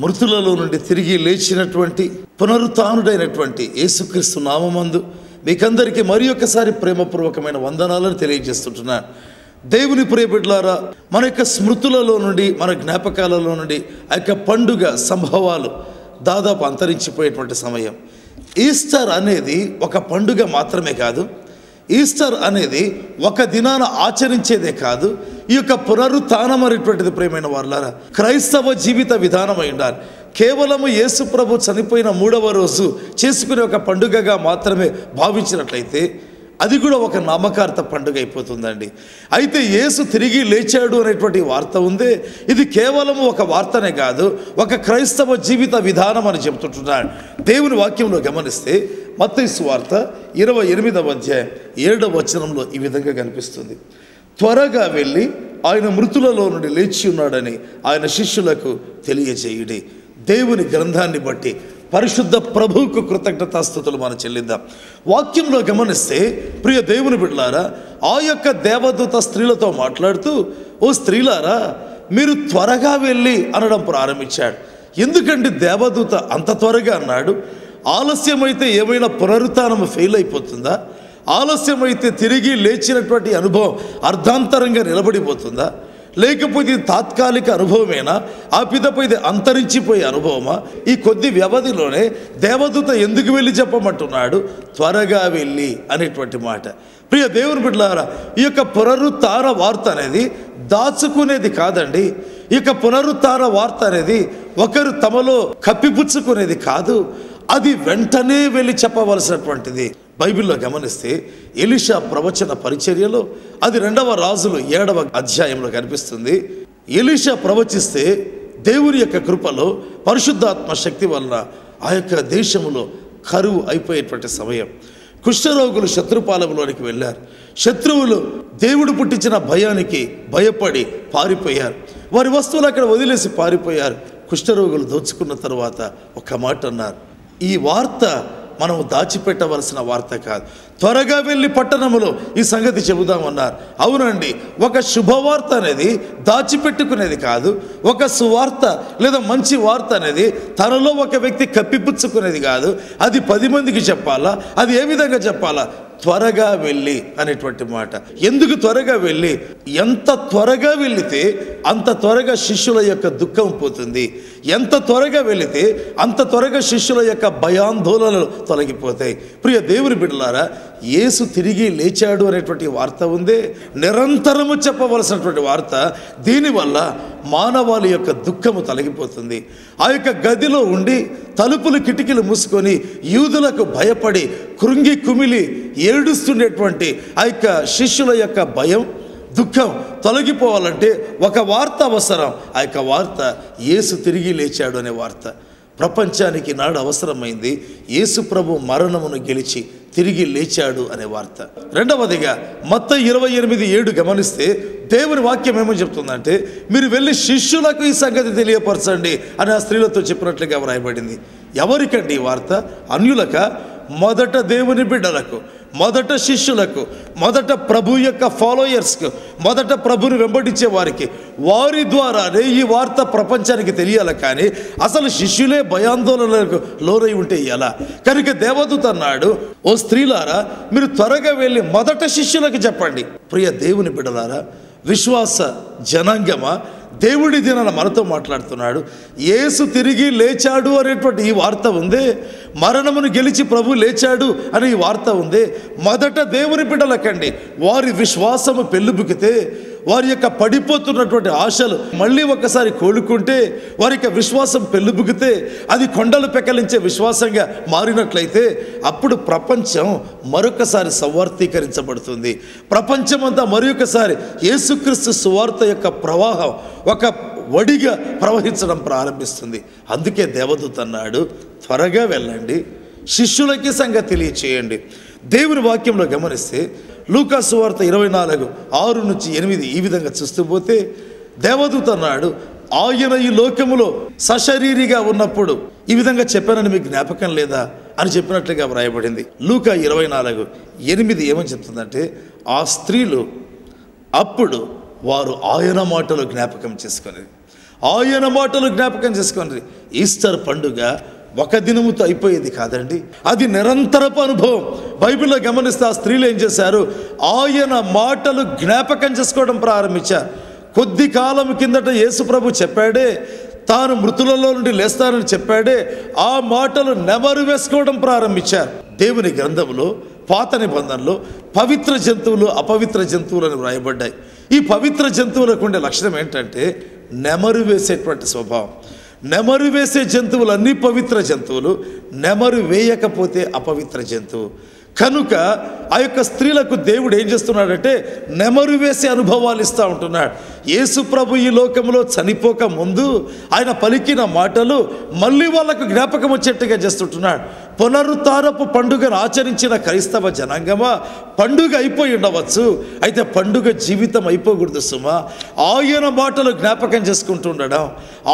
మృతులలో నుండి తిరిగి లేచినటువంటి పునరుత్థానుడైనటువంటి యేసుక్రీస్తు నామమందు మీకందరికీ మరి ఒకసారి ప్రేమపూర్వకమైన వందనాలను తెలియజేస్తుంటున్నాను. దేవుని ప్రియబిడ్డలారా, మన యొక్క స్మృతులలో నుండి, మన జ్ఞాపకాలలో నుండి ఆ యొక్క పండుగ సంభవాలు దాదాపు అంతరించిపోయేటువంటి సమయం. ఈస్టర్ అనేది ఒక పండుగ మాత్రమే కాదు, ఈస్టర్ అనేది ఒక దినాన ఆచరించేదే కాదు, ఈ యొక్క పునరుత్థానం అనేటువంటిది ప్రియమైన వారులారా క్రైస్తవ జీవిత విధానమై ఉండాలి. కేవలము యేసు ప్రభు చనిపోయిన 3వ రోజు చేసుకునే ఒక పండుగగా మాత్రమే భావించినట్లయితే అది కూడా ఒక నామకార్థ పండుగ అయిపోతుందండి. అయితే యేసు తిరిగి లేచాడు అనేటువంటి వార్త ఉందే, ఇది కేవలం ఒక వార్తనే కాదు, ఒక క్రైస్తవ జీవిత విధానం అని చెబుతుంటున్నాడు. దేవుని వాక్యంలో గమనిస్తే మత్తయి సువార్త 28వ అధ్యాయం 7వ వచనంలో ఈ విధంగా కనిపిస్తుంది. త్వరగా వెళ్ళి ఆయన మృతులలో నుండి లేచి ఉన్నాడని ఆయన శిష్యులకు తెలియజేయుడి. దేవుని గ్రంథాన్ని బట్టి పరిశుద్ధ ప్రభువుకు కృతజ్ఞతాస్తుతులు మనం చెల్లిద్దాం. వాక్యంలో గమనిస్తే ప్రియ దేవుని బిడ్డలారా, ఆ యొక్క దేవదూత స్త్రీలతో మాట్లాడుతూ, ఓ స్త్రీలారా మీరు త్వరగా వెళ్ళి అనడం ప్రారంభించాడు. ఎందుకంటే దేవదూత అంత త్వరగా అన్నాడు? ఆలస్యమైతే ఏమైనా పునరుత్థానం ఫెయిల్ అయిపోతుందా? ఆలస్యమైతే తిరిగి లేచినటువంటి అనుభవం అర్ధాంతరంగా నిలబడిపోతుందా? లేకపోతే ఇది తాత్కాలిక అనుభవమేనా? ఆ పిదపై ఇది అంతరించిపోయే అనుభవమా? ఈ కొద్ది వ్యవధిలోనే దేవదూత ఎందుకు వెళ్ళి చెప్పమంటున్నాడు? త్వరగా వెళ్ళి అనేటువంటి మాట. ప్రియ దేవుని బిడ్డలారా, ఈ యొక్క పునరుత్థాన వార్త అనేది దాచుకునేది కాదండి. ఈ యొక్క పునరుత్థాన వార్త అనేది ఒకరు తమలో కప్పిపుచ్చుకునేది కాదు, అది వెంటనే వెళ్ళి చెప్పవలసినటువంటిది. బైబిల్లో గమనిస్తే ఎలీషా ప్రవచన పరిచర్యలో అది 2వ రాజులు 7వ అధ్యాయంలో కనిపిస్తుంది. ఎలీషా ప్రవచిస్తే దేవుని యొక్క కృపలో పరిశుద్ధాత్మ శక్తి వలన ఆ యొక్క దేశంలో కరువు అయిపోయేటువంటి సమయం. కుష్ఠరోగులు శత్రుపాలెంలోనికి వెళ్ళారు. శత్రువులు దేవుడు పుట్టించిన భయానికి భయపడి పారిపోయారు. వారి వస్తువులు అక్కడ వదిలేసి పారిపోయారు. కుష్ఠరోగులు దోచుకున్న తర్వాత ఒక మాట అన్నారు, ఈ వార్త మనం దాచిపెట్టవలసిన వార్త కాదు, త్వరగా వెళ్ళి పట్టణంలో ఈ సంగతి చెబుదామన్నారు. అవునండి, ఒక శుభవార్త అనేది దాచిపెట్టుకునేది కాదు, ఒక సువార్త లేదా మంచి వార్త అనేది తనలో ఒక వ్యక్తి కప్పిపుచ్చుకునేది కాదు, అది 10 మందికి చెప్పాలా. అది ఏ విధంగా చెప్పాలా? త్వరగా వెళ్ళి అనేటువంటి మాట. ఎందుకు త్వరగా వెళ్ళి? ఎంత త్వరగా వెళితే అంత త్వరగా శిష్యుల యొక్క దుఃఖం పోతుంది. ఎంత త్వరగా వెళితే అంత త్వరగా శిష్యుల యొక్క భయాందోళనలు తొలగిపోతాయి. ప్రియ దేవుని బిడ్డలారా, యేసు తిరిగి లేచాడు అనేటువంటి వార్త ఉందే, నిరంతరము చెప్పవలసినటువంటి వార్త. దీనివల్ల మానవాళి యొక్క దుఃఖము తొలగిపోతుంది. ఆ యొక్క గదిలో ఉండి తలుపులు కిటికీలు మూసుకొని యూదులకు భయపడి కృంగి కుమిలి ఏడుస్తుండేటువంటి ఆ యొక్క శిష్యుల యొక్క భయం, దుఃఖం తొలగిపోవాలంటే ఒక వార్త అవసరం. ఆ యొక్క వార్త యేసు తిరిగి లేచాడు అనే వార్త ప్రపంచానికి నాడు అవసరమైంది. యేసు ప్రభు మరణమును గెలిచి తిరిగి లేచాడు అనే వార్త. రెండవదిగా మత్తయి 28:7 గమనిస్తే దేవుని వాక్యం ఏమని చెప్తుందంటే, మీరు వెళ్ళి శిష్యులకు ఈ సంగతి తెలియపరచండి అని ఆ స్త్రీలతో చెప్పినట్లుగా వ్రాయబడింది. ఎవరికండి ఈ వార్త? అన్యులక? మొదట దేవుని బిడ్డలకు, మొదట శిష్యులకు, మొదట ప్రభు యొక్క ఫాలోయర్స్కు, మొదట ప్రభుని వెంబడించే వారికి, వారి ద్వారానే ఈ వార్త ప్రపంచానికి తెలియాలి. కానీ అసలు శిష్యులే భయాందోళనలకు లోనై ఉంటే ఎలా? కనుక దేవదూత అన్నాడు, ఓ స్త్రీలారా మీరు త్వరగా వెళ్ళి మొదట శిష్యులకు చెప్పండి. ప్రియ దేవుని బిడ్డలారా, విశ్వాస జనాంగమా, దేవుడి దినాన మనతో మాట్లాడుతున్నాడు. యేసు తిరిగి లేచాడు అనేటువంటి ఈ వార్త ఉందే, మరణమును గెలిచి ప్రభు లేచాడు అని ఈ వార్త ఉందే, మొదట దేవుని బిడ్డలకండి. వారి విశ్వాసము పెళ్ళుబుకితే, వారి యొక్క పడిపోతున్నటువంటి ఆశలు మళ్ళీ ఒకసారి కోలుకుంటే, వారి యొక్క విశ్వాసం పెళ్ళుబుకితే, అది కొండలు పెకలించే విశ్వాసంగా మారినట్లయితే అప్పుడు ప్రపంచం మరొకసారి సంవర్తీకరించబడుతుంది. ప్రపంచమంతా మరొకసారి యేసుక్రీస్తు సువార్త యొక్క ప్రవాహం ఒక వడిగా ప్రవహించడం ప్రారంభిస్తుంది. అందుకే దేవదూత అన్నాడు, త్వరగా వెళ్ళండి, శిష్యులకి సంగతి తెలియచేయండి. దేవుని వాక్యంలో గమనిస్తే లూకా సువార్త 24:6-8 ఈ విధంగా చూస్తూ పోతే దేవదూత అన్నాడు, ఆయన ఈ లోకములో సశరీరిగా ఉన్నప్పుడు ఈ విధంగా చెప్పానని మీకు జ్ఞాపకం లేదా అని చెప్పినట్లుగా వ్రాయబడింది. లూకా 24:8 ఏమని చెప్తుందంటే, ఆ స్త్రీలు అప్పుడు వారు ఆయన మాటలు జ్ఞాపకం చేసుకునేది. ఆయన మాటలు జ్ఞాపకం చేసుకోండి. ఈస్టర్ పండుగ ఒక దినముతో అయిపోయేది కాదండి, అది నిరంతరపు అనుభవం. బైబిల్లో గమనిస్తే ఆ స్త్రీలు ఏం చేశారు? ఆయన మాటలు జ్ఞాపకం చేసుకోవడం ప్రారంభించారు. కొద్ది కాలం కిందట యేసు ప్రభు చెప్పాడే, తాను మృతులలో నుండి లేస్తానని చెప్పాడే, ఆ మాటలు నెమరు వేసుకోవడం ప్రారంభించారు. దేవుని గ్రంథంలో పాత నిబంధనలో పవిత్ర జంతువులు అపవిత్ర జంతువులు అని వ్రాయబడ్డాయి. ఈ పవిత్ర జంతువులకు ఉండే లక్షణం ఏంటంటే నెమరు వేసేటువంటి స్వభావం. నెమరు వేసే జంతువులు అన్నీ పవిత్ర జంతువులు, నెమరు వేయకపోతే అపవిత్ర జంతువు. కనుక ఆ యొక్క స్త్రీలకు దేవుడు ఏం చేస్తున్నాడంటే నెమరు వేసే అనుభవాలు ఇస్తూ ఉంటున్నాడు. యేసు ప్రభు ఈ లోకంలో చనిపోక ముందు ఆయన పలికిన మాటలు మళ్ళీ వాళ్ళకు జ్ఞాపకం వచ్చేట్టుగా చేస్తుంటున్నాడు. పునరుత్థానపు పండుగను ఆచరించిన క్రైస్తవ జనాంగమా, పండుగ అయిపోయి ఉండవచ్చు, అయితే పండుగ జీవితం అయిపోకూడదు సుమా. ఆయన మాటలు జ్ఞాపకం చేసుకుంటుండడం,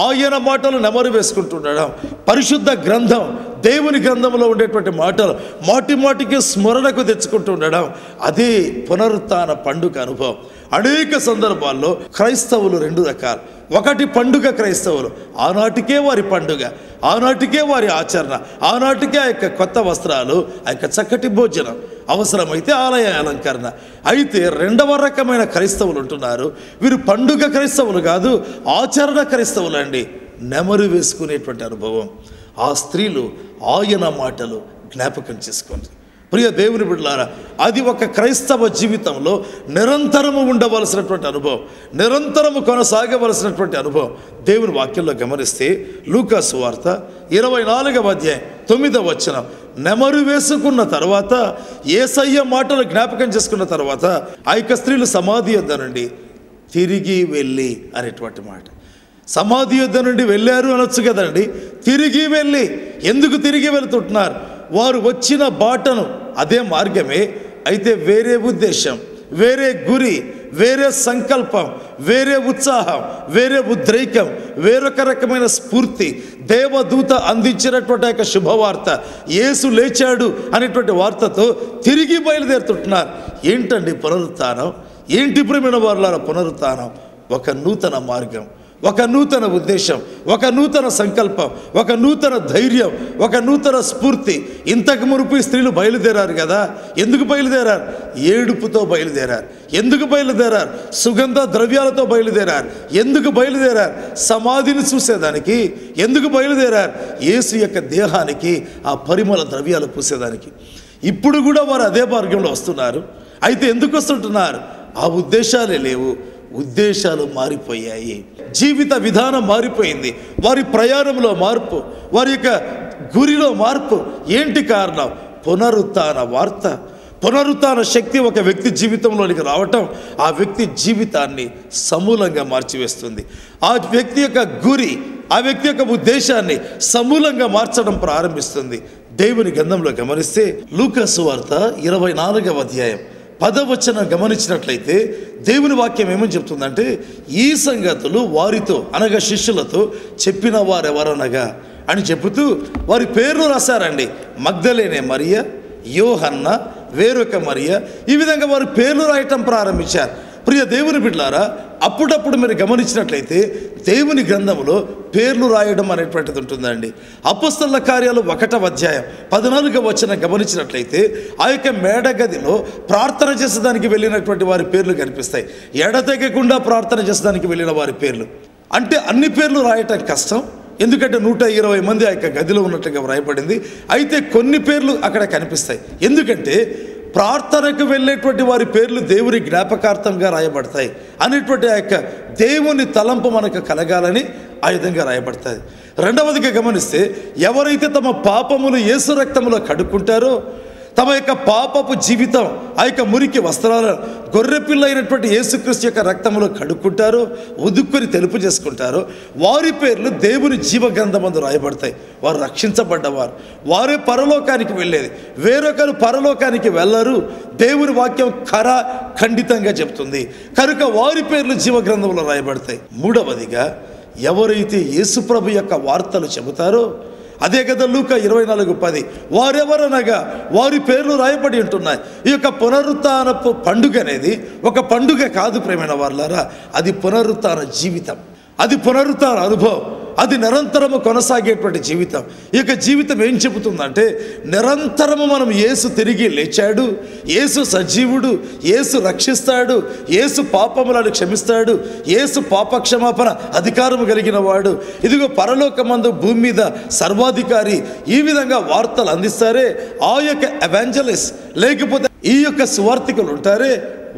ఆయన మాటలు నెమరు వేసుకుంటుండడం, పరిశుద్ధ గ్రంథం దేవుని గ్రంథంలో ఉండేటువంటి మాటలు మాటి మాటికి స్మరణకు తెచ్చుకుంటూ ఉండడం, అదే పునరుత్థాన పండుగ అనుభవం. అనేక సందర్భాల్లో క్రైస్తవులు రెండు రకాలు. ఒకటి పండుగ క్రైస్తవులు, ఆనాటికే వారి పండుగ, ఆనాటికే వారి ఆచరణ, ఆనాటికే ఆ యొక్క కొత్త వస్త్రాలు, ఆ యొక్క చక్కటి భోజనం, అవసరమైతే ఆలయ అలంకరణ. అయితే రెండవ రకమైన క్రైస్తవులు ఉంటున్నారు. వీరు పండుగ క్రైస్తవులు కాదు, ఆచరణ క్రైస్తవులు అండి. నెమరు వేసుకునేటువంటి అనుభవం. ఆ స్త్రీలు ఆయన మాటలు జ్ఞాపకం చేసుకోండి. ప్రియ దేవుని బిడ్డలారా, అది ఒక క్రైస్తవ జీవితంలో నిరంతరము ఉండవలసినటువంటి అనుభవం, నిరంతరము కొనసాగవలసినటువంటి అనుభవం. దేవుని వాక్యంలో గమనిస్తే లూకా సువార్త 24వ అధ్యాయం 9వ వచనం, నెమరు వేసుకున్న తర్వాత యేసయ్య మాటలు జ్ఞాపకం చేసుకున్న తర్వాత ఆ యొక్క స్త్రీలు సమాధి యొద్ద నుండి తిరిగి వెళ్ళి అనేటువంటి మాట. సమాధి యొద్ద నుండి వెళ్ళారు అనొచ్చు కదండి, తిరిగి వెళ్ళి. ఎందుకు తిరిగి వెళుతుంటున్నారు? వారు వచ్చిన బాటను, అదే మార్గమే, అయితే వేరే ఉద్దేశం, వేరే గురి, వేరే సంకల్పం, వేరే ఉత్సాహం, వేరే ఉద్రేకం, వేరొక రకమైన స్ఫూర్తి. దేవదూత అందించినటువంటి యొక్క శుభవార్త, యేసు లేచాడు అనేటువంటి వార్తతో తిరిగి బయలుదేరుతుంటున్నారు. ఏంటండి పునరుత్థానం? ఏంటి ప్రియమైన వారలారా పునరుత్థానం? ఒక నూతన మార్గం, ఒక నూతన ఉద్దేశం, ఒక నూతన సంకల్పం, ఒక నూతన ధైర్యం, ఒక నూతన స్ఫూర్తి. ఇంతకు మునుపు స్త్రీలు బయలుదేరారు కదా, ఎందుకు బయలుదేరారు? ఏడుపుతో బయలుదేరారు. ఎందుకు బయలుదేరారు? సుగంధ ద్రవ్యాలతో బయలుదేరారు. ఎందుకు బయలుదేరారు? సమాధిని చూసేదానికి. ఎందుకు బయలుదేరారు? యేసు యొక్క దేహానికి ఆ పరిమళ ద్రవ్యాలు పూసేదానికి. ఇప్పుడు కూడా వారు అదే మార్గంలో వస్తున్నారు. అయితే ఎందుకు వస్తుంటున్నారు? ఆ ఉద్దేశాలే లేవు, ఉద్దేశాలు మారిపోయాయి, జీవిత విధానం మారిపోయింది, వారి ప్రయాణంలో మార్పు, వారి యొక్క గురిలో మార్పు. ఏంటి కారణం? పునరుత్థాన వార్త, పునరుత్థాన శక్తి ఒక వ్యక్తి జీవితంలోనికి రావటం ఆ వ్యక్తి జీవితాన్ని సమూలంగా మార్చివేస్తుంది. ఆ వ్యక్తి యొక్క గురి, ఆ వ్యక్తి యొక్క ఉద్దేశాన్ని సమూలంగా మార్చడం ప్రారంభిస్తుంది. దేవుని గ్రంథంలో గమనిస్తే లూకా సువార్త 24వ అధ్యాయం 10వ వచనం గమనించినట్లయితే దేవుని వాక్యం ఏమని చెప్తుందంటే, ఈ సంగతులు వారితో అనగా శిష్యులతో చెప్పిన వారెవరనగా అని చెబుతూ వారి పేర్లు రాశారండి. మగ్దలేనే మరియ, యోహన్న, వేరొక మరియ, ఈ విధంగా వారి పేర్లు రాయటం ప్రారంభించారు. ప్రియ దేవుని బిడ్డలారా, అప్పుడప్పుడు మీరు గమనించినట్లయితే దేవుని గ్రంథంలో పేర్లు రాయడం అనేటువంటిది ఉంటుందండి. అపొస్తలుల కార్యాలు 1వ అధ్యాయం 14వ వచనం గమనించినట్లయితే ఆ యొక్క మేడగదిలో ప్రార్థన చేసేదానికి వెళ్ళినటువంటి వారి పేర్లు కనిపిస్తాయి. ఎడతెగకుండా ప్రార్థన చేసేదానికి వెళ్ళిన వారి పేర్లు. అంటే అన్ని పేర్లు రాయటం కష్టం, ఎందుకంటే 120 మంది ఆ యొక్క గదిలో ఉన్నట్టుగా వ్రాయబడింది. అయితే కొన్ని పేర్లు అక్కడ కనిపిస్తాయి. ఎందుకంటే ప్రార్థనకు వెళ్ళేటువంటి వారి పేర్లు దేవుని జ్ఞాపకార్థంగా రాయబడతాయి అనేటువంటి ఆ యొక్క దేవుని తలంపు మనకు కలగాలని ఆ విధంగా రాయబడతాయి. రెండవదిగా గమనిస్తే, ఎవరైతే తమ పాపములు యేసు రక్తములో కడుక్కుంటారో, తమ యొక్క పాపపు జీవితం ఆ యొక్క మురికి వస్త్రాలను గొర్రెపిల్ల అయినటువంటి యేసుక్రీస్తు యొక్క రక్తంలో కడుక్కుంటారో, ఉదుక్కుని తెలుపు చేసుకుంటారో, వారి పేర్లు దేవుని జీవ గ్రంథమందు రాయబడతాయి. వారు రక్షించబడ్డవారు, వారే పరలోకానికి వెళ్ళేది. వేరొకరు పరలోకానికి వెళ్ళరు. దేవుని వాక్యం ఖండితంగా చెప్తుంది. కనుక వారి పేర్లు జీవ గ్రంథంలో రాయబడతాయి. మూడవదిగా, ఎవరైతే యేసుప్రభు యొక్క వార్తలు చెబుతారో, అదే కదా లూకా 24:10, వారెవరనగా వారి పేర్లు రాయబడి ఉంటున్నాయి. ఈ యొక్క పునరుత్థానపు పండుగ అనేది ఒక పండుగ కాదు ప్రేమైన వారలారా, అది పునరుత్థాన జీవితం. అది పునరుత్థాన అనుభవం, అది నిరంతరము కొనసాగేటువంటి జీవితం. ఈ యొక్క జీవితం ఏం చెబుతుందంటే, నిరంతరము మనం యేసు తిరిగి లేచాడు, యేసు సజీవుడు, యేసు రక్షిస్తాడు, యేసు పాపములను క్షమిస్తాడు, యేసు పాపక్షమాపణ అధికారము కలిగిన వాడు, ఇదిగో పరలోకమందు భూమి మీద సర్వాధికారి. ఈ విధంగా వార్తలు అందిస్తారే ఆ యొక్క ఎవాంజలిస్ట్, లేకపోతే ఈ యొక్క సువార్థికులు ఉంటారే,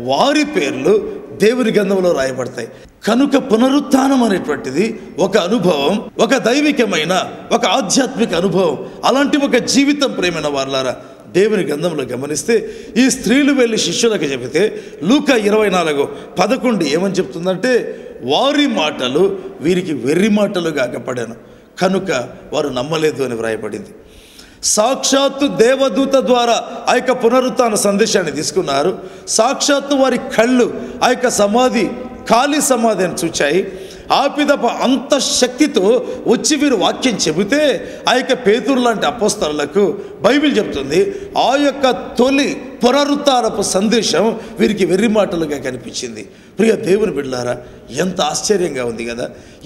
వారి పేర్లు దేవుని గ్రంథంలో రాయబడతాయి. కనుక పునరుత్థానం అనేటువంటిది ఒక అనుభవం, ఒక దైవికమైన, ఒక ఆధ్యాత్మిక అనుభవం. అలాంటి ఒక జీవితం ప్రేమైన వారలారా, దేవుని గ్రంథంలో గమనిస్తే ఈ స్త్రీలు వెళ్ళి శిష్యులకు చెబితే లూకా 24:11 ఏమని చెప్తుందంటే, వారి మాటలు వీరికి వెర్రి మాటలుగా అగపడాను కనుక వారు నమ్మలేదు అని వ్రాయబడింది. సాక్షాత్తు దేవదూత ద్వారా ఆ యొక్క పునరుత్థాన సందేశాన్ని తీసుకున్నారు. సాక్షాత్తు వారి కళ్ళు ఆ యొక్క సమాధి, ఖాళీ సమాధి అని చూచాయి. ఆపిదప అంత శక్తితో వచ్చి వీరు వాక్యం చెబితే ఆ యొక్క పేతురు లాంటి అపోస్తలులకు బైబిల్ చెప్తుంది ఆ యొక్క తొలి పునరుత్థానపు సందేశం వీరికి వెర్రి మాటలుగా కనిపించింది. ప్రియ దేవుని బిడ్డలారా, ఎంత ఆశ్చర్యంగా ఉంది కదా!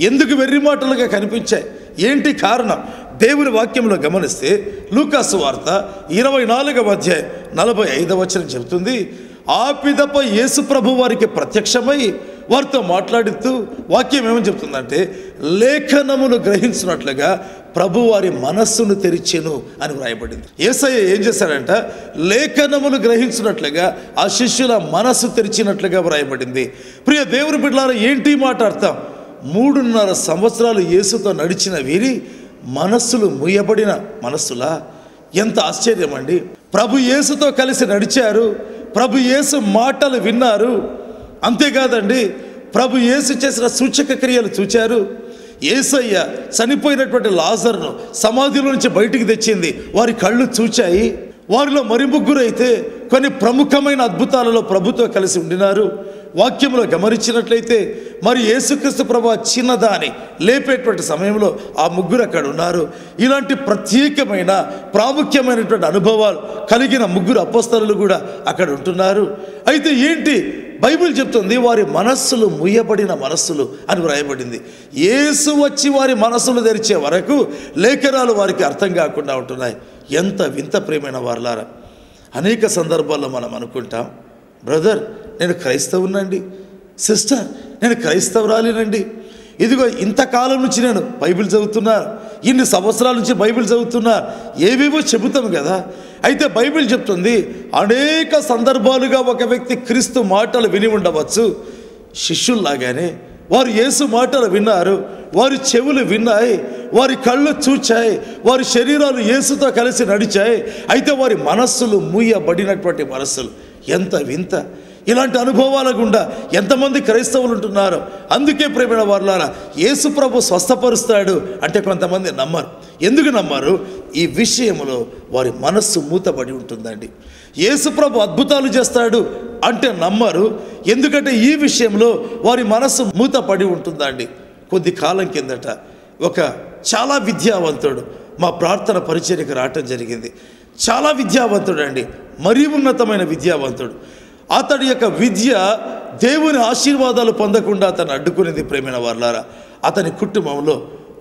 ఎందుకు వెర్రి మాటలుగా కనిపించాయి? ఏంటి కారణం? దేవుని వాక్యంలో గమనిస్తే లూకా సువార్త 24:45 చెబుతుంది, ఆ పిదప యేసు ప్రభు వారికి ప్రత్యక్షమై వారితో మాట్లాడుతూ వాక్యం ఏమని చెప్తుందంటే, లేఖనమును గ్రహించినట్లుగా ప్రభు వారి మనస్సును తెరిచెను అని వ్రాయబడింది. యేసయ్య ఏం చేశాడంట? లేఖనమును గ్రహించినట్లుగా ఆ శిష్యుల మనస్సు తెరిచినట్లుగా వ్రాయబడింది. ప్రియ దేవుని బిడ్డలారా, ఏంటి మాట అర్థం? 3.5 సంవత్సరాలు యేసుతో నడిచిన వీరి మనస్సులు మూయబడిన మనస్సులా? ఎంత ఆశ్చర్యం అండి! ప్రభు యేసుతో కలిసి నడిచారు, ప్రభు యేసు మాటలు విన్నారు, అంతేకాదండి ప్రభు యేసు చేసిన సూచక క్రియలు చూచారు. యేసయ్య చనిపోయినటువంటి లాజరును సమాధిలో నుంచి బయటికి తెచ్చింది వారి కళ్ళు చూచాయి. వారిలో మరి 3 అయితే కొన్ని ప్రముఖమైన అద్భుతాలలో ప్రభుతో కలిసి ఉండినారు. వాక్యంలో గమనించినట్లయితే మరి యేసుక్రీస్తు ప్రభు చిన్నదాని లేపేటువంటి సమయంలో ఆ 3 అక్కడ ఉన్నారు. ఇలాంటి ప్రత్యేకమైన ప్రాముఖ్యమైనటువంటి అనుభవాలు కలిగిన 3 అపోస్తలులు కూడా అక్కడ ఉంటున్నారు. అయితే ఏంటి బైబిల్ చెప్తుంది? వారి మనస్సులు మూయబడిన మనస్సులు అని వ్రాయబడింది. యేసు వచ్చి వారి మనస్సులు తెరిచే వరకు లేఖనాలు వారికి అర్థం కాకుండా ఉంటున్నాయి. ఎంత వింత ప్రేమైన వారలారా! అనేక సందర్భాల్లో మనం అనుకుంటాం, బ్రదర్ నేను క్రైస్తవునండి, సిస్టర్ నేను క్రైస్తవురాలినండి, ఇదిగో ఇంతకాలం నుంచి నేను బైబిల్ చదువుతున్నాను, ఇన్ని సంవత్సరాల నుంచి బైబిల్ చదువుతున్నాను, ఏవేవో చెబుతాం కదా. అయితే బైబిల్ చెప్తుంది అనేక సందర్భాలుగా ఒక వ్యక్తి క్రీస్తు మాటలు విని ఉండవచ్చు. శిష్యుల్లాగానే వారు యేసు మాటలు విన్నారు, వారి చెవులు విన్నాయి, వారి కళ్ళు చూచాయి, వారి శరీరాలు యేసుతో కలిసి నడిచాయి. అయితే వారి మనస్సులు మూయబడినటువంటి మనస్సులు. ఎంత వింత! ఇలాంటి అనుభవాల గుండా ఎంతమంది క్రైస్తవులు ఉంటున్నారు. అందుకే ప్రేమైన వారలారా, యేసు ప్రభు స్వస్థపరుస్తాడు అంటే కొంతమంది నమ్మరు. ఎందుకు నమ్మరు? ఈ విషయంలో వారి మనస్సు మూతబడి ఉంటుందండి. యేసు ప్రభు అద్భుతాలు చేస్తాడు అంటే నమ్మరు, ఎందుకంటే ఈ విషయంలో వారి మనస్సు మూతపడి ఉంటుందండి. కొద్ది కాలం కిందట ఒక చాలా విద్యావంతుడు మా ప్రార్థన పరిచర్యకు రావటం జరిగింది. చాలా విద్యావంతుడు అండి, మరీ ఉన్నతమైన విద్యావంతుడు. అతడి యొక్క విద్య దేవుని ఆశీర్వాదాలు పొందకుండా అతను అడ్డుకునేది. ప్రేమైన వారలారా, అతని కుటుంబంలో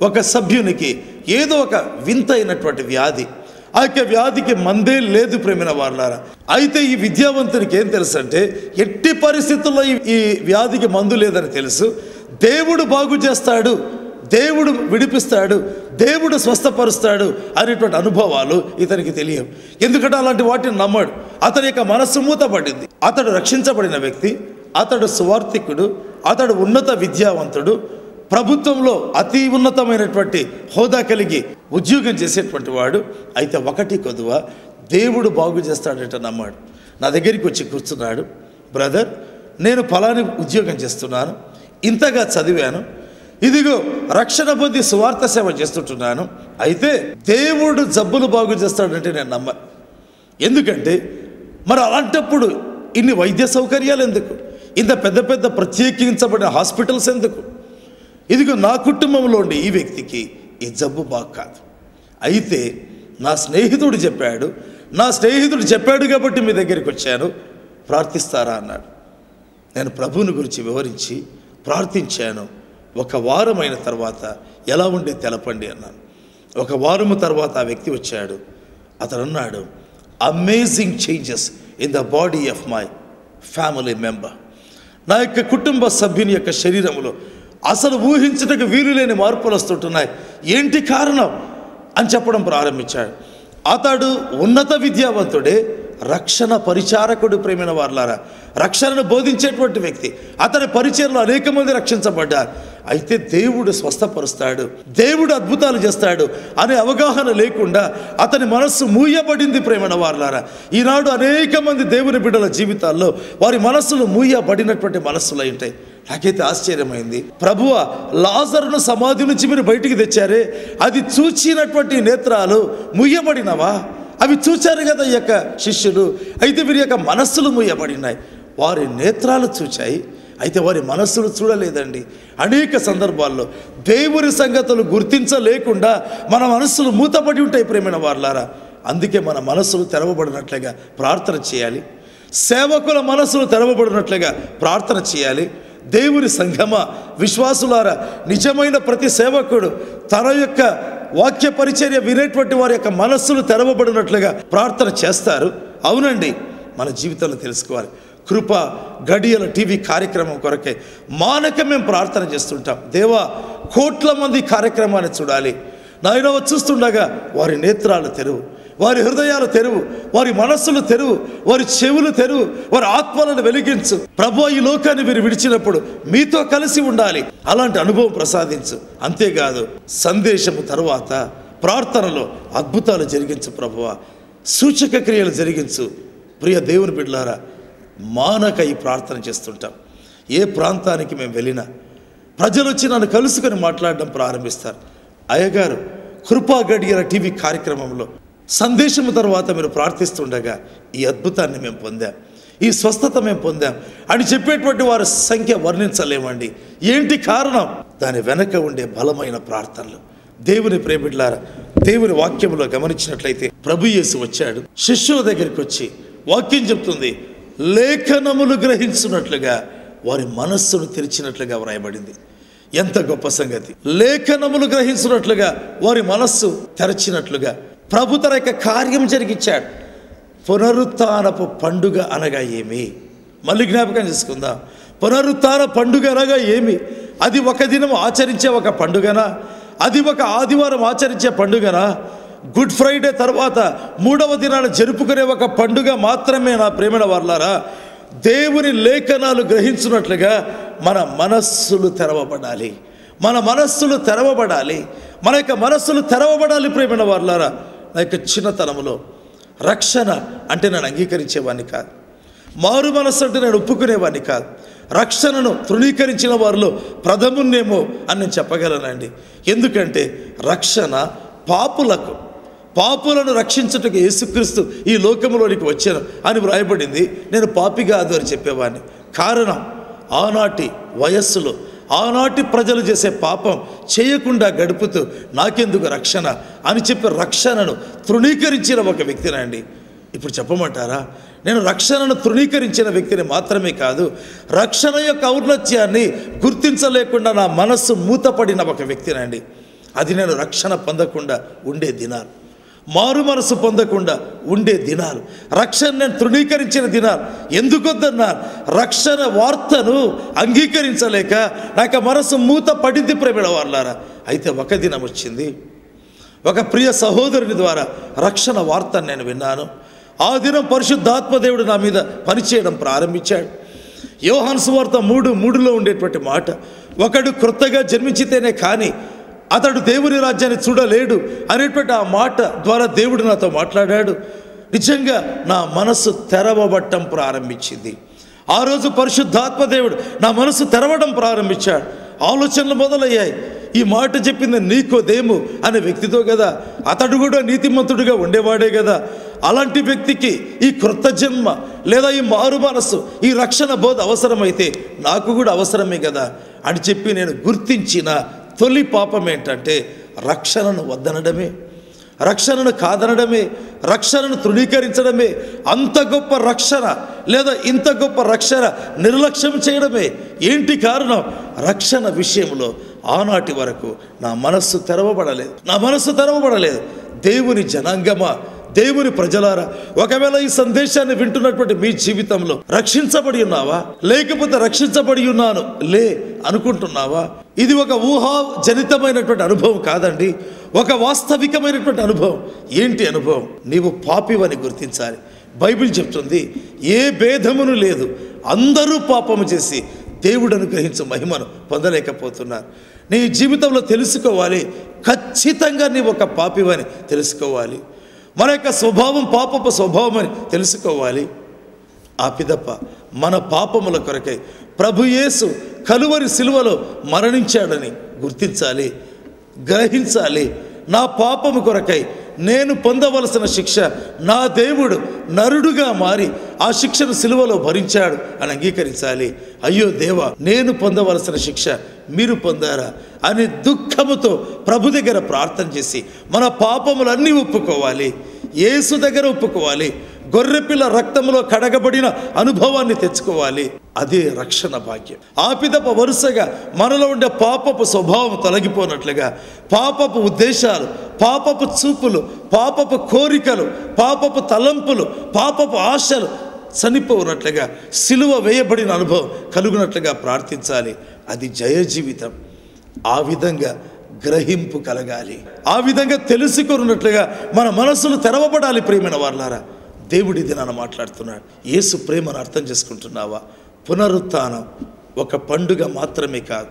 ఒక సభ్యునికి ఏదో ఒక వింత అయినటువంటి వ్యాధి, ఆ యొక్క వ్యాధికి మందే లేదు. ప్రేమైన వారలారా, అయితే ఈ విద్యావంతునికి ఏం తెలుసు అంటే, ఎట్టి పరిస్థితుల్లో ఈ వ్యాధికి మందు లేదని తెలుసు. దేవుడు బాగు చేస్తాడు, దేవుడు విడిపిస్తాడు, దేవుడు స్వస్థపరుస్తాడు అనేటువంటి అనుభవాలు ఇతనికి తెలియవు. ఎందుకంటే అలాంటి వాటిని నమ్మడు. అతని యొక్క మనస్సు మూతపడింది. అతడు రక్షించబడిన వ్యక్తి, అతడు సువార్థికుడు, అతడు ఉన్నత విద్యావంతుడు, ప్రభుత్వంలో అతి ఉన్నతమైనటువంటి హోదా కలిగి ఉద్యోగం చేసేటువంటి వాడు. అయితే ఒకటి కొద్దువ దేవుడు బాగు చేస్తాడంటే నమ్మాడు. నా దగ్గరికి వచ్చి కూర్చున్నాడు, బ్రదర్ నేను ఫలాని ఉద్యోగం చేస్తున్నాను, ఇంతగా చదివాను, ఇదిగో రక్షణ పొంది సువార్త సేవ చేస్తుంటున్నాను, అయితే దేవుడు జబ్బులు బాగు చేస్తాడంటే నేను నమ్మను. ఎందుకంటే మరి అలాంటప్పుడు ఇన్ని వైద్య సౌకర్యాలు ఎందుకు, ఇంత పెద్ద పెద్ద ప్రత్యేకించబడిన హాస్పిటల్స్ ఎందుకు? ఇదిగో నా కుటుంబంలో ఉండే ఈ వ్యక్తికి ఈ జబ్బు బాగు కాదు, అయితే నా స్నేహితుడు చెప్పాడు కాబట్టి మీ దగ్గరికి వచ్చాను, ప్రార్థిస్తారా అన్నాడు. నేను ప్రభువుని గురించి వివరించి ప్రార్థించాను. ఒక వారం అయిన తర్వాత ఎలా ఉండే తెలపండి అన్నాను. ఒక వారము తర్వాత ఆ వ్యక్తి వచ్చాడు. అతను అన్నాడు, amazing changes in the body of my family member. నా యొక్క కుటుంబ సభ్యుని యొక్క శరీరంలో అసలు ఊహించటకు వీలు లేని మార్పులు వస్తుంటున్నాయి, ఏంటి కారణం అని చెప్పడం ప్రారంభించాడు. అతడు ఉన్నత విద్యావంతుడే, రక్షణ పరిచారకుడు. ప్రేమైన వారలారా, రక్షణను బోధించేటువంటి వ్యక్తి. అతని పరిచయంలో అనేక మంది రక్షించబడ్డారు. అయితే దేవుడు స్వస్థపరుస్తాడు, దేవుడు అద్భుతాలు చేస్తాడు అనే అవగాహన లేకుండా అతని మనస్సు మూయబడింది. ప్రేమైన వారలారా, ఈనాడు అనేక మంది దేవుని బిడ్డల జీవితాల్లో వారి మనస్సులు మూయబడినటువంటి మనస్సులు అయి ఉంటాయి. నాకైతే ఆశ్చర్యమైంది. ప్రభువా, లాజరును సమాధి నుంచి మీరు బయటికి తెచ్చారే, అది చూచినటువంటి నేత్రాలు మూయబడినవా? అవి చూచారు కదా ఈ యొక్క శిష్యులు. అయితే వీరి యొక్క మనస్సులు మూయబడినాయి. వారి నేత్రాలు చూచాయి, అయితే వారి మనస్సులు చూడలేదండి. అనేక సందర్భాల్లో దేవుని సంగతులు గుర్తించలేకుండా మన మనస్సులు మూతపడి ఉంటాయి. ప్రేమైన వారలారా, అందుకే మన మనస్సులు తెరవబడినట్లుగా ప్రార్థన చేయాలి. సేవకుల మనస్సులు తెరవబడినట్లుగా ప్రార్థన చేయాలి. దేవుని సంఘమ, విశ్వాసులారా, నిజమైన ప్రతి సేవకుడు తన యొక్క వాక్య పరిచర్య వినేటువంటి వారి యొక్క మనస్సులు తెరవబడినట్లుగా ప్రార్థన చేస్తారు. అవునండి, మన జీవితంలో తెలుసుకోవాలి. కృప గడియల టీవీ కార్యక్రమం కొరకే మానక మేము ప్రార్థన చేస్తుంటాం. దేవా, కోట్ల మంది కార్యక్రమాన్ని చూడాలి. నాయన చూస్తుండగా వారి నేత్రాలు తెరువు, వారి హృదయాలు తెరువు, వారి మనస్సులు తెరువు, వారి చెవులు తెరువు, వారి ఆత్మలను వెలిగించు. ప్రభువా, ఈ లోకాన్ని మీరు విడిచినప్పుడు మీతో కలిసి ఉండాలి, అలాంటి అనుభవం ప్రసాదించు. అంతేకాదు, సందేశము తరువాత ప్రార్థనలో అద్భుతాలు జరిగించు ప్రభువా, సూచక క్రియలు జరిగించు. ప్రియ దేవుని బిడ్డలారా, మానక ఈ ప్రార్థన చేస్తుంటాం. ఏ ప్రాంతానికి మేము వెళ్ళినా ప్రజలు వచ్చి నన్ను కలుసుకొని మాట్లాడడం ప్రారంభిస్తారు. అయ్యగారు, కృపా గడియల టీవీ కార్యక్రమంలో సందేశము తర్వాత మీరు ప్రార్థిస్తుండగా ఈ అద్భుతాన్ని మేము పొందాం, ఈ స్వస్థత మేము పొందాం అని చెప్పేటువంటి వారి సంఖ్య వర్ణించలేమండి. ఏంటి కారణం? దాని వెనక ఉండే బలమైన ప్రార్థనలు. దేవుని ప్రేమిడ్లారా, దేవుని వాక్యంలో గమనించినట్లయితే ప్రభు యేసు వచ్చాడు, శిష్యుల దగ్గరికి వచ్చి వాక్యం చెప్తుంది, లేఖనములు గ్రహించున్నట్లుగా వారి మనస్సును తెరిచినట్లుగా వ్రాయబడింది. ఎంత గొప్ప సంగతి! లేఖనములు గ్రహించినట్లుగా వారి మనస్సు తెరచినట్లుగా ప్రభు తన యొక్క కార్యం జరిగించాడు. పునరుత్థానపు పండుగ అనగా ఏమి? మళ్ళీ జ్ఞాపకం చేసుకుందాం. పునరుత్థాన పండుగ అనగా ఏమి? అది ఒక దినం ఆచరించే ఒక పండుగనా? అది ఒక ఆదివారం ఆచరించే పండుగనా? గుడ్ ఫ్రైడే తర్వాత 3వ దినాన్ని జరుపుకునే ఒక పండుగ మాత్రమే నా ప్రేమైన వారలారా? దేవుని లేఖనాలు గ్రహించినట్లుగా మన మనస్సులు తెరవబడాలి, మన మనస్సులు తెరవబడాలి, మన యొక్క మనస్సులు తెరవబడాలి. ప్రేమైన వారలారా, నా యొక్క చిన్నతనంలో రక్షణ అంటే నేను అంగీకరించేవాడిని కాదు, మారు మనస్సు అంటే నేను ఒప్పుకునేవాడిని కాదు. రక్షణను తృణీకరించిన వారిలో ప్రథమున్నేమో అని నేను చెప్పగలనండి. ఎందుకంటే రక్షణ పాపులను రక్షించుటకు యేసుక్రీస్తు ఈ లోకంలోనికి వచ్చాను అని వ్రాయబడింది. నేను పాపి కాదు అని చెప్పేవాడిని. కారణం, ఆనాటి వయస్సులో ఆనాటి ప్రజలు చేసే పాపం చేయకుండా గడుపుతూ నాకెందుకు రక్షణ అని చెప్పి రక్షణను తృణీకరించిన ఒక వ్యక్తినండి. ఇప్పుడు చెప్పమంటారా, నేను రక్షణను తృణీకరించిన వ్యక్తిని మాత్రమే కాదు, రక్షణ యొక్క ఔన్నత్యాన్ని గుర్తించలేకుండా నా మనస్సు మూతపడిన ఒక వ్యక్తినండి. అది నేను రక్షణ పొందకుండా ఉండే దినాలు, మారు మనసు పొందకుండా ఉండే దినాలు, రక్షణ నేను తృణీకరించిన దినాలు. ఎందుకొద్దన్నారు? రక్షణ వార్తను అంగీకరించలేక నాకు మనసు మూత పడింది. ప్రేమిడ వాళ్ళారా, అయితే ఒక దినం వచ్చింది, ఒక ప్రియ సహోదరుని ద్వారా రక్షణ వార్తను నేను విన్నాను. ఆ దినం పరిశుద్ధాత్మదేవుడు నా మీద పనిచేయడం ప్రారంభించాడు. యోహాను సువార్త 3:3లో ఉండేటువంటి మాట, ఒకడు క్రొత్తగా జన్మించితేనే కానీ అతడు దేవుని రాజ్యాన్ని చూడలేడు అనేటువంటి ఆ మాట ద్వారా దేవుడు నాతో మాట్లాడాడు. నిజంగా నా మనసు తెరవబట్టం ప్రారంభించింది. ఆ రోజు పరిశుద్ధాత్మదేవుడు నా మనసు తెరవడం ప్రారంభించాడు. ఆలోచనలు మొదలయ్యాయి. ఈ మాట చెప్పింది నీకోదేము అనే వ్యక్తితో కదా, అతడు కూడా నీతిమంతుడిగా ఉండేవాడే కదా. అలాంటి వ్యక్తికి ఈ క్రొత్త జన్మ లేదా ఈ మారు మనసు, ఈ రక్షణ బోధ అవసరమైతే నాకు కూడా అవసరమే కదా అని చెప్పి నేను గుర్తించిన తొలి పాపం ఏంటంటే రక్షణను వద్దనడమే, రక్షణను కాదనడమే, రక్షణను తృణీకరించడమే. అంత గొప్ప రక్షణ లేదా ఇంత గొప్ప రక్షణ నిర్లక్ష్యం చేయడమే. ఏంటి కారణం? రక్షణ విషయంలో ఆనాటి వరకు నా మనస్సు తెరవబడలేదు. దేవుని జనాంగమా, దేవుని ప్రజలారా, ఒకవేళ ఈ సందేశాన్ని వింటున్నటువంటి మీ జీవితంలో రక్షించబడి ఉన్నావా, లేకపోతే రక్షించబడి ఉన్నాను అనుకుంటున్నావా? ఇది ఒక ఊహాజనితమైనటువంటి అనుభవం కాదండి, ఒక వాస్తవికమైనటువంటి అనుభవం. ఏంటి అనుభవం? నీవు పాపివని గుర్తించాలి. బైబిల్ చెప్తుంది, ఏ భేదమును లేదు, అందరూ పాపము చేసి దేవుడు అనుగ్రహించే మహిమను పొందలేకపోతున్నారు. నీ జీవితంలో తెలుసుకోవాలి, ఖచ్చితంగా నీవు ఒక పాపివని తెలుసుకోవాలి. మన యొక్క స్వభావం పాపపు స్వభావం అని తెలుసుకోవాలి. ఆ పిదప మన పాపముల కొరకై ప్రభు యేసు కలువరి సిలువలో మరణించాడని గుర్తించాలి, గ్రహించాలి. నా పాపము కొరకై నేను పొందవలసిన శిక్ష నా దేవుడు నరుడుగా మారి ఆ శిక్షను సిలువలో భరించాడు అని అంగీకరించాలి. అయ్యో దేవా, నేను పొందవలసిన శిక్ష మీరు పొందారా అని దుఃఖముతో ప్రభు దగ్గర ప్రార్థన చేసి మన పాపములన్నీ ఒప్పుకోవాలి, యేసు దగ్గర ఒప్పుకోవాలి. గొర్రెపిల్ల రక్తంలో కడగబడిన అనుభవాన్ని తెచ్చుకోవాలి. అదే రక్షణ భాగ్యం. ఆ పిదప వరుసగా మనలో ఉండే పాపపు స్వభావం తొలగిపోనట్లుగా పాపపు ఉద్దేశాలు, పాపపు చూపులు, పాపపు కోరికలు, పాపపు తలంపులు, పాపపు ఆశలు చనిపోనట్లుగా సిలువ వేయబడిన అనుభవం కలుగునట్లుగా ప్రార్థించాలి. అది జయ జీవితం. ఆ విధంగా గ్రహింపు కలగాలి, ఆ విధంగా తెలుసుకున్నట్లుగా మన మనసులు తెరవబడాలి. ప్రియమైన వారలారా, దేవుడి దినాన మాట్లాడుతున్నాడు. యేసు ప్రేమను అర్థం చేసుకుంటున్నావా? పునరుత్థానం ఒక పండుగ మాత్రమే కాదు,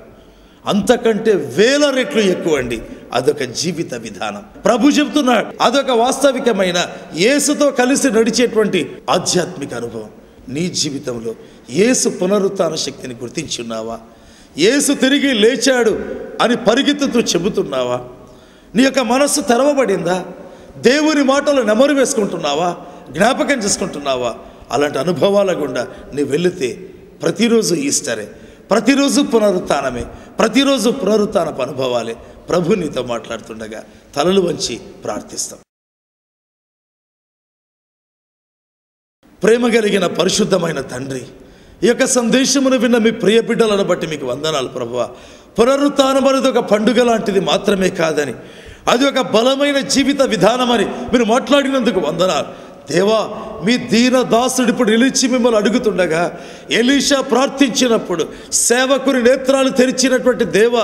అంతకంటే 1000 రెట్లు ఎక్కువ అండి. అదొక జీవిత విధానం. ప్రభు చెబుతున్నాడు, అదొక వాస్తవికమైన యేసుతో కలిసి నడిచేటువంటి ఆధ్యాత్మిక అనుభవం. నీ జీవితంలో యేసు పునరుత్థాన శక్తిని గుర్తించి ఉన్నావా? యేసు తిరిగి లేచాడు అని పరిగెత్తుతూ చెబుతున్నావా? నీ యొక్క మనస్సు తెరవబడిందా? దేవుని మాటలు నెమరు వేసుకుంటున్నావా? జ్ఞాపకం చేసుకుంటున్నావా? అలాంటి అనుభవాల గుండా నీవు వెళితే ప్రతిరోజు ఈస్టరే, ప్రతిరోజు పునరుత్థానమే, ప్రతిరోజు పునరుత్థానపు అనుభవాలే. ప్రభు నీతో మాట్లాడుతుండగా తలలు వంచి ప్రార్థిస్తాం. ప్రేమ కలిగిన పరిశుద్ధమైన తండ్రి, ఈ యొక్క సందేశమును విన్న మీ ప్రియ బిడ్డలను బట్టి మీకు వందనాలు ప్రభువా. పునరుత్థానం అనేది ఒక పండుగ లాంటిది మాత్రమే కాదని, అది ఒక బలమైన జీవిత విధానమని మీరు మాట్లాడినందుకు వందనాలు దేవా. మీ దీన దాసుడు ఇప్పుడు నిలిచి మిమ్మల్ని అడుగుతుండగా ఎలీషా ప్రార్థించినప్పుడు సేవకుని నేత్రాలు తెరిచినటువంటి దేవా,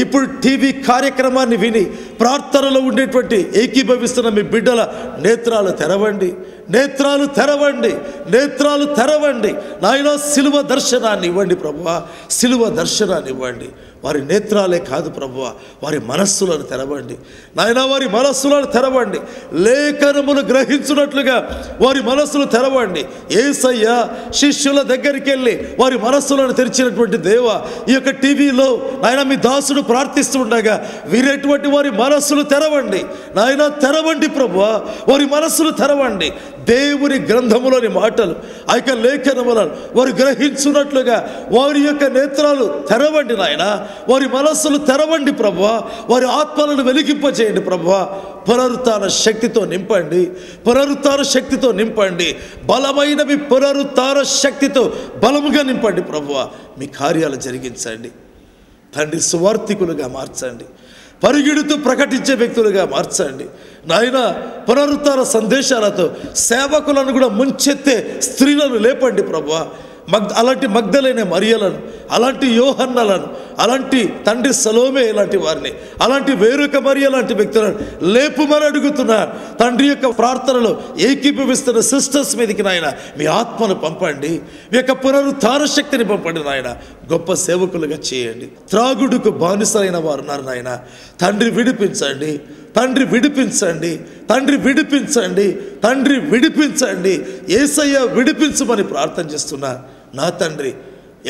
ఇప్పుడు టీవీ కార్యక్రమాన్ని విని ప్రార్థనలో ఉండేటువంటి ఏకీభవిస్తున్న మీ బిడ్డల నేత్రాలు తెరవండి, నేత్రాలు తెరవండి, నేత్రాలు తెరవండి నాయనా. సిలువ దర్శనాన్ని ఇవ్వండి ప్రభువా, సిలువ దర్శనాన్ని ఇవ్వండి. వారి నేత్రాలే కాదు ప్రభువా, వారి మనస్సులను తెరవండి నాయనా, వారి మనస్సులను తెరవండి. లేఖనములు గ్రహించున్నట్లుగా వారి మనస్సులు తెరవండి. యేసయ్య శిష్యుల దగ్గరికి వెళ్ళి వారి మనస్సులను తెరిచినటువంటి దేవా, ఈ యొక్క టీవీలో నాయన మీ దాసుడు ప్రార్థిస్తుండగా వీరేటువంటి వారి మనస్సులు తెరవండి నాయన, తెరవండి ప్రభువా, వారి మనస్సులు తెరవండి. దేవుని గ్రంథములోని మాటలు, ఆ యొక్క లేఖనములను వారు గ్రహించున్నట్లుగా వారి యొక్క నేత్రాలు తెరవండి నాయన, వారి మనస్సులు తెరవండి ప్రభువా, వారి ఆత్మలను వెలిగింపచేయండి ప్రభువా. పునరుత్థాన శక్తితో నింపండి, పునరుత్థాన శక్తితో నింపండి, బలమైన మీ పునరుత్థాన శక్తితో బలముగా నింపండి ప్రభువా. మీ కార్యాలు జరిగించండి తండ్రి. సువార్థికులుగా మార్చండి, పరిగెడుతూ ప్రకటించే వ్యక్తులుగా మార్చండి నాయన. పునరుత్థాన సందేశాలతో సేవకులను కూడా ముంచెత్తే స్త్రీలను లేపండి ప్రభువా. అలాంటి మగ్దలైన మరియలను, అలాంటి యోహన్నలను, అలాంటి తండ్రి సలోమే లాంటి వారిని, అలాంటి వేరొక మరియ లాంటి వ్యక్తులను లేపుమని అడుగుతున్నారు తండ్రి. యొక్క ప్రార్థనలో ఏకీభవిస్తున్న సిస్టర్స్ మీదకి నాయన మీ ఆత్మను పంపండి, మీ యొక్క పునరుత్థాన శక్తిని పంపండి నాయన. గొప్ప సేవకులుగా చేయండి. త్రాగుడుకు బానిసలైన వారు ఉన్నారు నాయన, తండ్రి విడిపించండి, తండ్రి విడిపించండి, తండ్రి విడిపించండి, తండ్రి విడిపించండి. యేసయ్య విడిపించమని ప్రార్థన చేస్తున్నా నా తండ్రి.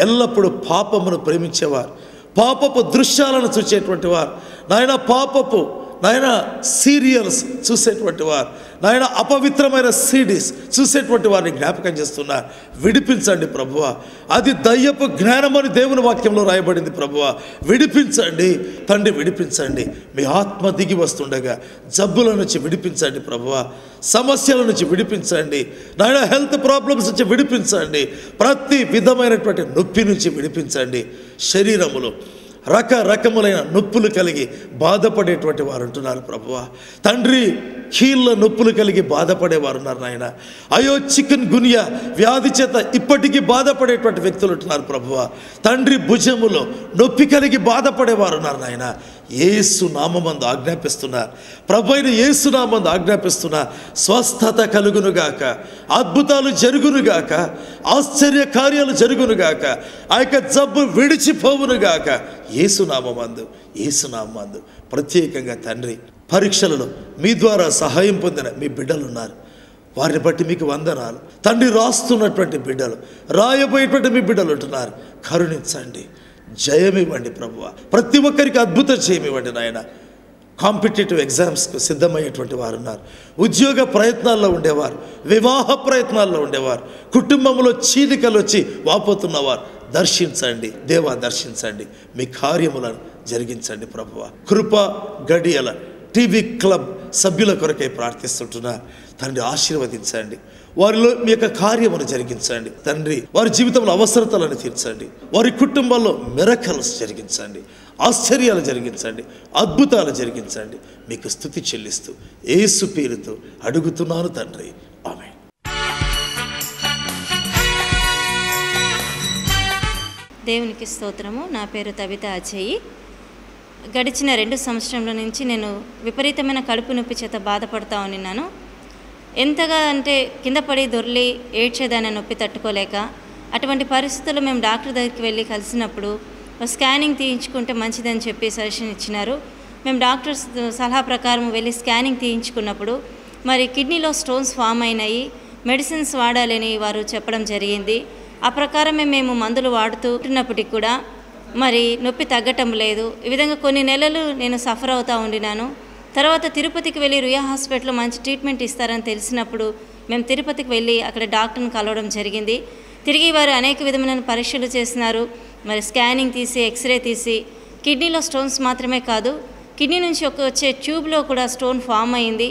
ఎల్లప్పుడూ పాపమును ప్రేమించేవారు, పాపపు దృశ్యాలను చూసేటువంటి వారు నాయన, పాపపు నాయన సీరియల్స్ చూసేటువంటి వారు నాయన, అపవిత్రమైన సీడీస్ చూసేటువంటి వారిని జ్ఞాపకం చేస్తున్నారు. విడిపించండి ప్రభువా. అది దయ్యపు జ్ఞానం అని దేవుని వాక్యంలో రాయబడింది ప్రభువా. విడిపించండి తండ్రి, విడిపించండి. మీ ఆత్మ దిగి వస్తుండగా జబ్బుల నుంచి విడిపించండి ప్రభువా, సమస్యల నుంచి విడిపించండి నాయన, హెల్త్ ప్రాబ్లమ్స్ నుంచి విడిపించండి, ప్రతి విధమైనటువంటి నొప్పి నుంచి విడిపించండి. శరీరములో రకరకములైన నొప్పులు కలిగి బాధపడేటువంటి వారు ఉంటున్నారు ప్రభువా. తండ్రి, కీళ్ళ నొప్పులు కలిగి బాధపడేవారు ఉన్నారు నాయన. అయ్యో, చికెన్ గున్యా వ్యాధి చేత ఇప్పటికీ బాధపడేటువంటి వ్యక్తులు ఉంటున్నారు ప్రభువా. తండ్రి, భుజములో నొప్పి కలిగి బాధపడేవారు ఉన్నారు నాయన. యేసు నామమందు ఆజ్ఞాపిస్తున్నా, ప్రభు అయిన యేసు నామందు ఆజ్ఞాపిస్తున్నా, స్వస్థత కలుగునుగాక, అద్భుతాలు జరుగునుగాక, ఆశ్చర్య కార్యాలు జరుగునుగాక, ఆ యొక్క జబ్బు విడిచిపోవునుగాక. యేసు నామమందు ప్రత్యేకంగా తండ్రి, పరీక్షలలో మీ ద్వారా సహాయం పొందిన మీ బిడ్డలు ఉన్నారు. వారిని బట్టి మీకు వందనాలు తండ్రి. రాస్తున్నటువంటి బిడ్డలు, రాయబోయేటువంటి మీ బిడ్డలు ఉంటున్నారు. కరుణించండి, జయమివ్వండి ప్రభువా. ప్రతి ఒక్కరికి అద్భుత జయమివ్వండి నాయన. కాంపిటేటివ్ ఎగ్జామ్స్కు సిద్ధమయ్యేటువంటి వారు ఉన్నారు. ఉద్యోగ ప్రయత్నాల్లో ఉండేవారు, వివాహ ప్రయత్నాల్లో ఉండేవారు, కుటుంబంలో చీలికలు వచ్చి వాపోతున్నవారు దర్శించండి దేవా, దర్శించండి. మీ కార్యములను జరిగించండి ప్రభువా. కృప గడియల టీవీ క్లబ్ సభ్యుల కొరకై ప్రార్థిస్తుంటున్నారు తండ్రి. ఆశీర్వదించండి, వారిలో మీ యొక్క కార్యమును జరిగించండి తండ్రి. వారి జీవితంలో అవసరతలను తీర్చండి, వారి కుటుంబాల్లో మిరకల్స్ జరిగించండి, ఆశ్చర్యాలు జరిగించండి, అద్భుతాలు జరిగించండి. మీకు స్తుతి చెల్లిస్తూ యేసు పేరుతో అడుగుతున్నాను తండ్రి, ఆమేన్. దేవునికి స్తోత్రము. నా పేరు తవిత అజయ్. గడిచిన 2 సంవత్సరంల నుంచి నేను విపరీతమైన కడుపు నొప్పి చేత బాధపడతా ఉన్నాను. ఎంతగా అంటే కింద పడి దొర్లి ఏడ్చేదాన్ని, నొప్పి తట్టుకోలేక. అటువంటి పరిస్థితుల్లో మేము డాక్టర్ దగ్గరికి వెళ్ళి కలిసినప్పుడు స్కానింగ్ తీయించుకుంటే మంచిదని చెప్పి సజెషన్ ఇచ్చినారు. మేము డాక్టర్ సలహా ప్రకారం వెళ్ళి స్కానింగ్ తీయించుకున్నప్పుడు మరి కిడ్నీలో స్టోన్స్ ఫామ్ అయినాయి, మెడిసిన్స్ వాడాలని వారు చెప్పడం జరిగింది. ఆ ప్రకారమే మేము మందులు వాడుతున్నప్పటికి కూడా మరి నొప్పి తగ్గటం లేదు. ఈ విధంగా కొన్ని నెలలు నేను సఫర్ అవుతూ ఉండినాను. తర్వాత తిరుపతికి వెళ్ళి రుయా హాస్పిటల్లో మంచి ట్రీట్మెంట్ ఇస్తారని తెలిసినప్పుడు మేము తిరుపతికి వెళ్ళి అక్కడ డాక్టర్ని కలవడం జరిగింది. తిరిగి వారు అనేక విధమైన పరీక్షలు చేసినారు. మరి స్కానింగ్ తీసి, ఎక్స్రే తీసి, కిడ్నీలో స్టోన్స్ మాత్రమే కాదు, కిడ్నీ నుంచి వచ్చే ట్యూబ్లో కూడా స్టోన్ ఫామ్ అయింది.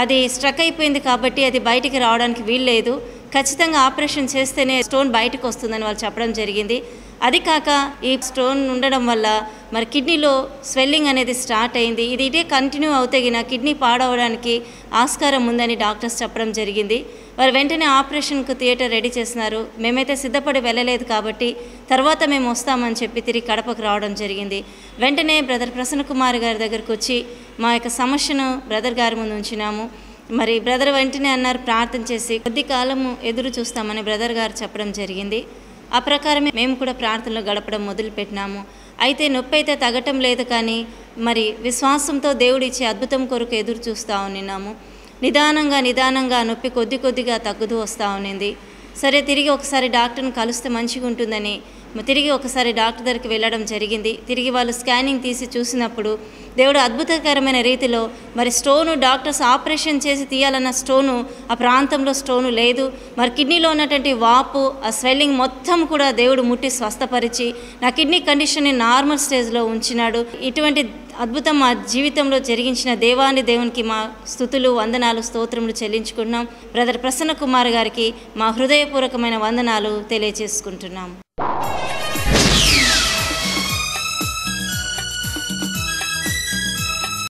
అది స్ట్రక్ అయిపోయింది కాబట్టి అది బయటికి రావడానికి వీల్లేదు. ఖచ్చితంగా ఆపరేషన్ చేస్తేనే స్టోన్ బయటకు వస్తుందని వాళ్ళు చెప్పడం జరిగింది. అది కాక ఈ స్టోన్ ఉండడం వల్ల మరి కిడ్నీలో స్వెల్లింగ్ అనేది స్టార్ట్ అయింది. ఇది ఇదే కంటిన్యూ అవుతగిన కిడ్నీ పాడవడానికి ఆస్కారం ఉందని డాక్టర్స్ చెప్పడం జరిగింది. వారు వెంటనే ఆపరేషన్కు థియేటర్ రెడీ చేసినారు. మేమైతే సిద్ధపడి వెళ్ళలేదు కాబట్టి తర్వాత మేము వస్తామని చెప్పి తిరిగి కడపకు రావడం జరిగింది. వెంటనే బ్రదర్ ప్రసన్న కుమార్ గారి దగ్గరకు వచ్చి మా యొక్క సమస్యను బ్రదర్ గారి ముందు ఉంచినాము. మరి బ్రదర్ వెంటనే అన్నారు, ప్రార్థన చేసి కొద్ది కాలము ఎదురు చూస్తామని బ్రదర్ గారు చెప్పడం జరిగింది. ఆ ప్రకారమే మేము కూడా ప్రార్థనలో గడపడం మొదలుపెట్టినాము. అయితే నొప్పి అయితే తగ్గటం లేదు, కానీ మరి విశ్వాసంతో దేవుడు ఇచ్చే అద్భుతం కొరకు ఎదురు చూస్తూ ఉన్నాము. నిదానంగా నొప్పి కొద్దిగా తగ్గుతూ వస్తూ ఉన్నింది. సరే, తిరిగి ఒకసారి డాక్టర్ని కలిస్తే మంచిగా ఉంటుందని తిరిగి ఒకసారి డాక్టర్ దగ్గరికి వెళ్ళడం జరిగింది. తిరిగి వాళ్ళు స్కానింగ్ తీసి చూసినప్పుడు దేవుడు అద్భుతకరమైన రీతిలో మరి స్టోను, డాక్టర్స్ ఆపరేషన్ చేసి తీయాలన్న స్టోను, ఆ ప్రాంతంలో స్టోను లేదు. మరి కిడ్నీలో ఉన్నటువంటి వాపు, ఆ స్వెల్లింగ్ మొత్తం కూడా దేవుడు ముట్టి స్వస్థపరిచి నా కిడ్నీ కండిషన్ని నార్మల్ స్టేజ్లో ఉంచినాడు. ఇటువంటి అద్భుతం మా జీవితంలో జరిగించిన దేవునికి మా స్తుతులు, వందనాలు, స్తోత్రములు చెల్లించుకుంటున్నాం. బ్రదర్ ప్రసన్న కుమార్ గారికి మా హృదయపూర్వకమైన వందనాలు తెలియజేసుకుంటున్నాం.